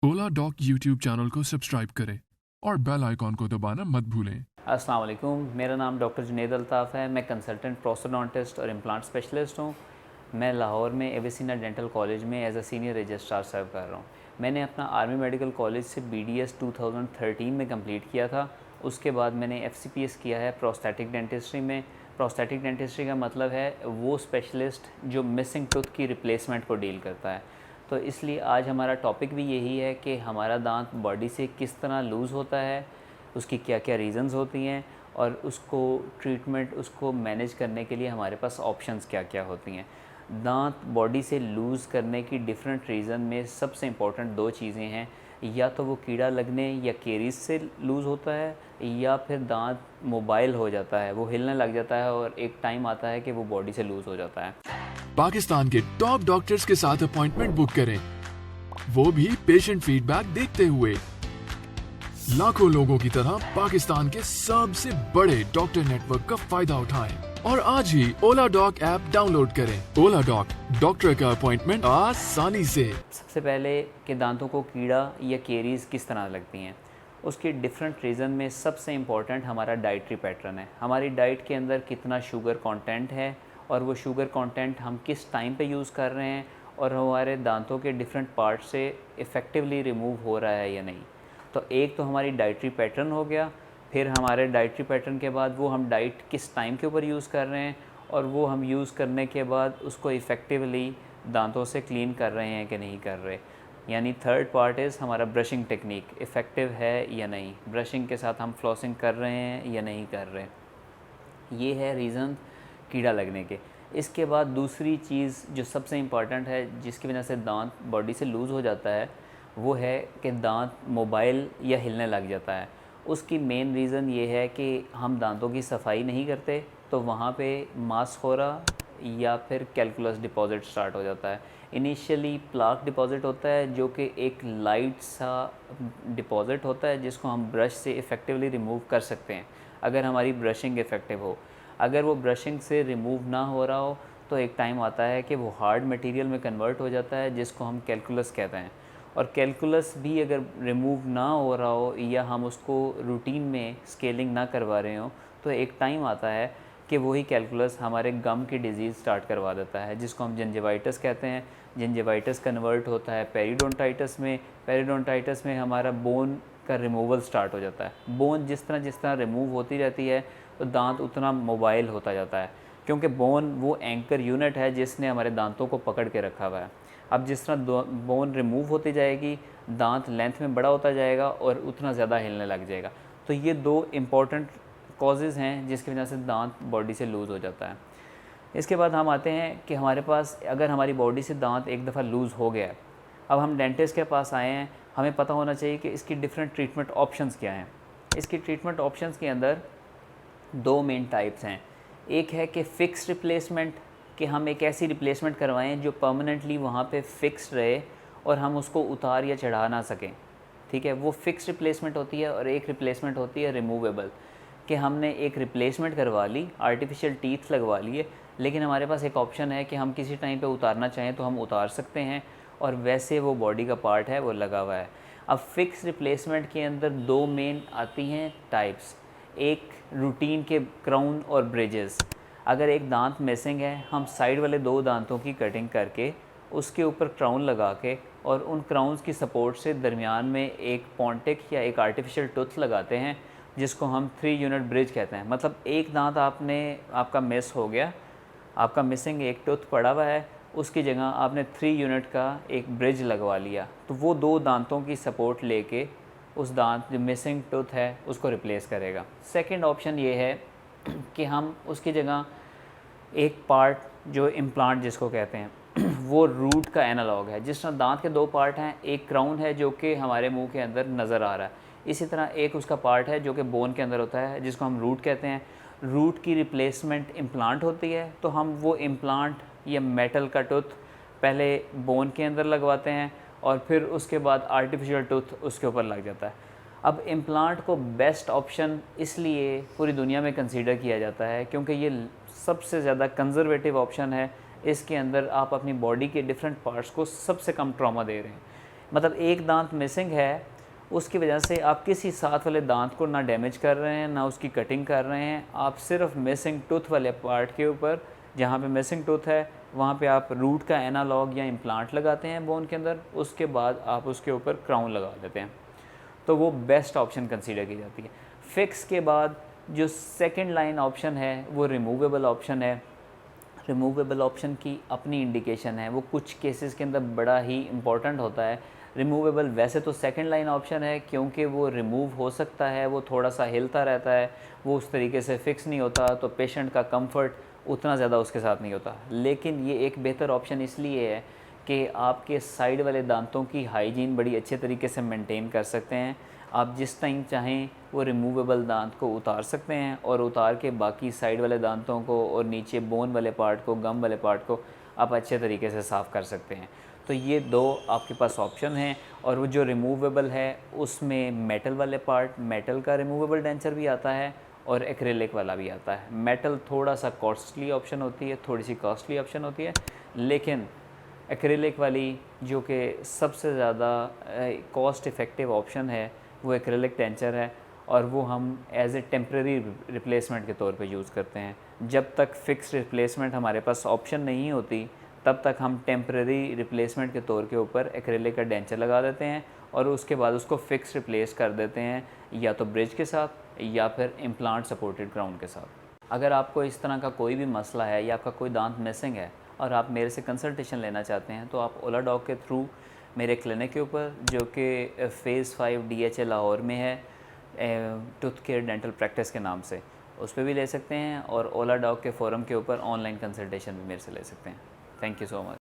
ओला dock YouTube channel को subscribe करें और बेल आइकॉन को दबाना मत भूलें। अस्सलाम वालेकुम, मेरा नाम डॉक्टर जुनैद अल्ताफ़ है। मैं कंसल्टेंट प्रोस्टोडोंटिस्ट और इम्प्लांट स्पेशलिस्ट हूँ। मैं लाहौर में एविसिना डेंटल कॉलेज में एज अ सीनियर रजिस्ट्रार सर्व कर रहा हूँ। मैंने अपना आर्मी मेडिकल कॉलेज से BDS 2013 में कंप्लीट किया था। उसके बाद मैंने FCPS किया है प्रोस्थेटिक डेंटिस्ट्री में। प्रोस्थेटिक डेंटिस्ट्री का मतलब है वो स्पेशलिस्ट जो मिसिंग टूथ की रिप्लेसमेंट को डील करता है। तो इसलिए आज हमारा टॉपिक भी यही है कि हमारा दांत बॉडी से किस तरह लूज़ होता है, उसकी क्या क्या रीज़न्स होती हैं और उसको ट्रीटमेंट, उसको मैनेज करने के लिए हमारे पास ऑप्शंस क्या क्या होती हैं। दांत बॉडी से लूज़ करने की डिफरेंट रीज़न में सबसे इम्पॉर्टेंट दो चीज़ें हैं, या तो वो कीड़ा लगने या केरीज से लूज़ होता है, या फिर दांत मोबाइल हो जाता है, वो हिलने लग जाता है और एक टाइम आता है कि वो बॉडी से लूज़ हो जाता है। पाकिस्तान के टॉप डॉक्टर्स के साथ अपॉइंटमेंट बुक करें, वो भी पेशेंट फीडबैक देखते हुए। लाखों लोगों की तरह पाकिस्तान के सबसे बड़े डॉक्टर नेटवर्क का फायदा उठाएं और आज ही ओला डॉक ऐप डाउनलोड करें। ओला डॉक, डॉक्टर का अपॉइंटमेंट आसानी से। सबसे पहले कि दांतों को कीड़ा या केरीज किस तरह लगती हैं, उसके डिफरेंट रीज़न में सबसे इम्पॉर्टेंट हमारा डाइटरी पैटर्न है। हमारी डाइट के अंदर कितना शुगर कंटेंट है और वो शुगर कंटेंट हम किस टाइम पे यूज़ कर रहे हैं, और हमारे दांतों के डिफरेंट पार्ट से इफ़ेक्टिवली रिमूव हो रहा है या नहीं। तो एक तो हमारी डाइटरी पैटर्न हो गया, फिर हमारे डाइटरी पैटर्न के बाद वो हम डाइट किस टाइम के ऊपर यूज़ कर रहे हैं, और वो हम यूज़ करने के बाद उसको इफ़ेक्टिवली दांतों से क्लीन कर रहे हैं कि नहीं कर रहे। यानी थर्ड पार्ट इज़ हमारा ब्रशिंग टेक्निक इफ़ेक्टिव है या नहीं, ब्रशिंग के साथ हम फ्लॉसिंग कर रहे हैं या नहीं कर रहे। ये है रीज़न कीड़ा लगने के। इसके बाद दूसरी चीज़ जो सबसे इम्पॉर्टेंट है जिसकी वजह से दांत बॉडी से लूज़ हो जाता है, वो है कि दांत मोबाइल या हिलने लग जाता है। उसकी मेन रीज़न ये है कि हम दांतों की सफाई नहीं करते, तो वहाँ पे मास्कोरा या फिर कैलकुलस डिपॉज़िट स्टार्ट हो जाता है। इनिशियली प्लाक डिपॉज़िट होता है जो कि एक लाइट सा डिपॉज़िट होता है जिसको हम ब्रश से इफ़ेक्टिवली रिमूव कर सकते हैं अगर हमारी ब्रशिंग इफ़ेक्टिव हो। अगर वो ब्रशिंग से रिमूव ना हो रहा हो तो एक टाइम आता है कि वो हार्ड मटेरियल में कन्वर्ट हो जाता है जिसको हम कैलकुलस कहते हैं। और कैलकुलस भी अगर रिमूव ना हो रहा हो या हम उसको रूटीन में स्केलिंग ना करवा रहे हो, तो एक टाइम आता है कि वही कैलकुलस हमारे गम की डिज़ीज़ स्टार्ट करवा देता है जिसको हम जिंजिवाइटिस कहते हैं। जिंजिवाइटिस कन्वर्ट होता है पेरिडोंटाइटिस में। पेरिडोंटाइटिस में हमारा बोन का रिमूवल स्टार्ट हो जाता है। बोन जिस तरह रिमूव होती रहती है तो दांत उतना मोबाइल होता जाता है, क्योंकि बोन वो एंकर यूनिट है जिसने हमारे दांतों को पकड़ के रखा हुआ है। अब जिस तरह बोन रिमूव होती जाएगी, दांत लेंथ में बड़ा होता जाएगा और उतना ज़्यादा हिलने लग जाएगा। तो ये दो इम्पॉर्टेंट कॉजेज़ हैं जिसकी वजह से दांत बॉडी से लूज़ हो जाता है। इसके बाद हम आते हैं कि हमारे पास अगर हमारी बॉडी से दांत एक दफ़ा लूज़ हो गया है, अब हम डेंटिस्ट के पास आए हैं, हमें पता होना चाहिए कि इसकी डिफरेंट ट्रीटमेंट ऑप्शंस क्या हैं। इसकी ट्रीटमेंट ऑप्शंस के अंदर दो मेन टाइप्स हैं। एक है कि फ़िक्स रिप्लेसमेंट, कि हम एक ऐसी रिप्लेसमेंट करवाएं जो परमानेंटली वहाँ पे फ़िक्स रहे और हम उसको उतार या चढ़ा ना सकें। ठीक है, वो फ़िक्स रिप्लेसमेंट होती है। और एक रिप्लेसमेंट होती है रिमूवेबल, कि हमने एक रिप्लेसमेंट करवा ली, आर्टिफिशियल टीथ लगवा लिए, लेकिन हमारे पास एक ऑप्शन है कि हम किसी टाइम पे उतारना चाहें तो हम उतार सकते हैं, और वैसे वो बॉडी का पार्ट है वो लगा हुआ है। अब फ़िक्स रिप्लेसमेंट के अंदर दो मेन आती हैं टाइप्स। एक रूटीन के क्राउन और ब्रिजेस। अगर एक दांत मिसिंग है, हम साइड वाले दो दांतों की कटिंग करके उसके ऊपर क्राउन लगा के और उन क्राउन्स की सपोर्ट से दरमियान में एक पॉन्टिक या एक आर्टिफिशियल टूथ लगाते हैं जिसको हम 3 यूनिट ब्रिज कहते हैं। मतलब एक दांत आपका मिस हो गया, आपका मिसिंग एक टूथ पड़ा हुआ है, उसकी जगह आपने 3 यूनिट का एक ब्रिज लगवा लिया, तो वो दो दांतों की सपोर्ट लेके उस दांत जो मिसिंग टूथ है उसको रिप्लेस करेगा। सेकंड ऑप्शन ये है कि हम उसकी जगह एक पार्ट जो इम्प्लांट जिसको कहते हैं वो रूट का एनालॉग है। जिस तरह दांत के दो पार्ट हैं, एक क्राउन है जो कि हमारे मुंह के अंदर नज़र आ रहा है, इसी तरह एक उसका पार्ट है जो कि बोन के अंदर होता है जिसको हम रूट कहते हैं। रूट की रिप्लेसमेंट इम्प्लांट होती है, तो हम वो इम्प्लांट या मेटल का टूथ पहले बोन के अंदर लगवाते हैं और फिर उसके बाद आर्टिफिशियल टूथ उसके ऊपर लग जाता है। अब इम्प्लांट को बेस्ट ऑप्शन इसलिए पूरी दुनिया में कंसीडर किया जाता है क्योंकि ये सबसे ज़्यादा कंज़र्वेटिव ऑप्शन है। इसके अंदर आप अपनी बॉडी के डिफरेंट पार्ट्स को सबसे कम ट्रॉमा दे रहे हैं। मतलब एक दांत मिसिंग है, उसकी वजह से आप किसी साथ वाले दांत को ना डैमेज कर रहे हैं, ना उसकी कटिंग कर रहे हैं। आप सिर्फ मिसिंग टूथ वाले पार्ट के ऊपर, जहाँ पे मिसिंग टूथ है वहाँ पे आप रूट का एनालॉग या इम्प्लांट लगाते हैं बोन के अंदर, उसके बाद आप उसके ऊपर क्राउन लगा देते हैं। तो वो बेस्ट ऑप्शन कंसीडर की जाती है। फिक्स के बाद जो सेकंड लाइन ऑप्शन है वो रिमूवेबल ऑप्शन है। रिमूवेबल ऑप्शन की अपनी इंडिकेशन है, वो कुछ केसेस के अंदर बड़ा ही इम्पॉर्टेंट होता है। रिमूवेबल वैसे तो सेकंड लाइन ऑप्शन है, क्योंकि वो रिमूव हो सकता है, वो थोड़ा सा हिलता रहता है, वो उस तरीके से फिक्स नहीं होता, तो पेशेंट का कंफर्ट उतना ज़्यादा उसके साथ नहीं होता। लेकिन ये एक बेहतर ऑप्शन इसलिए है कि आपके साइड वाले दांतों की हाइजीन बड़ी अच्छे तरीके से मेंटेन कर सकते हैं। आप जिस टाइम चाहें वो रिमूवेबल दांत को उतार सकते हैं और उतार के बाकी साइड वाले दांतों को और नीचे बोन वाले पार्ट को, गम वाले पार्ट को आप अच्छे तरीके से साफ़ कर सकते हैं। तो ये दो आपके पास ऑप्शन हैं। और वो जो रिमूवेबल है उसमें मेटल वाले पार्ट, मेटल का रिमूवेबल डेंचर भी आता है और एक्रेलिक वाला भी आता है। मेटल थोड़ा सा कॉस्टली ऑप्शन होती है, थोड़ी सी कॉस्टली ऑप्शन होती है, लेकिन एक्रेलिक वाली जो कि सबसे ज़्यादा कॉस्ट इफ़ेक्टिव ऑप्शन है वो एक्रेलिक डेंचर है, और वो हम एज ए टेम्प्रेरी रिप्लेसमेंट के तौर पे यूज़ करते हैं। जब तक फ़िक्स रिप्लेसमेंट हमारे पास ऑप्शन नहीं होती तब तक हम टेम्प्रेरी रिप्लेसमेंट के तौर के ऊपर एक्रेलिक का डेंचर लगा देते हैं और उसके बाद उसको फ़िक्स रिप्लेस कर देते हैं, या तो ब्रिज के साथ या फिर इम्प्लांट सपोर्टेड क्राउन के साथ। अगर आपको इस तरह का कोई भी मसला है या आपका कोई दांत मिसिंग है और आप मेरे से कंसल्टेशन लेना चाहते हैं, तो आप ओला डॉग के थ्रू मेरे क्लिनिक के ऊपर, जो कि फ़ेज़ 5 DHA लाहौर में है, टूथ केयर डेंटल प्रैक्टिस के नाम से, उस पर भी ले सकते हैं। और ओला डॉग के फोरम के ऊपर ऑनलाइन कंसल्टेशन भी मेरे से ले सकते हैं। Thank you so much.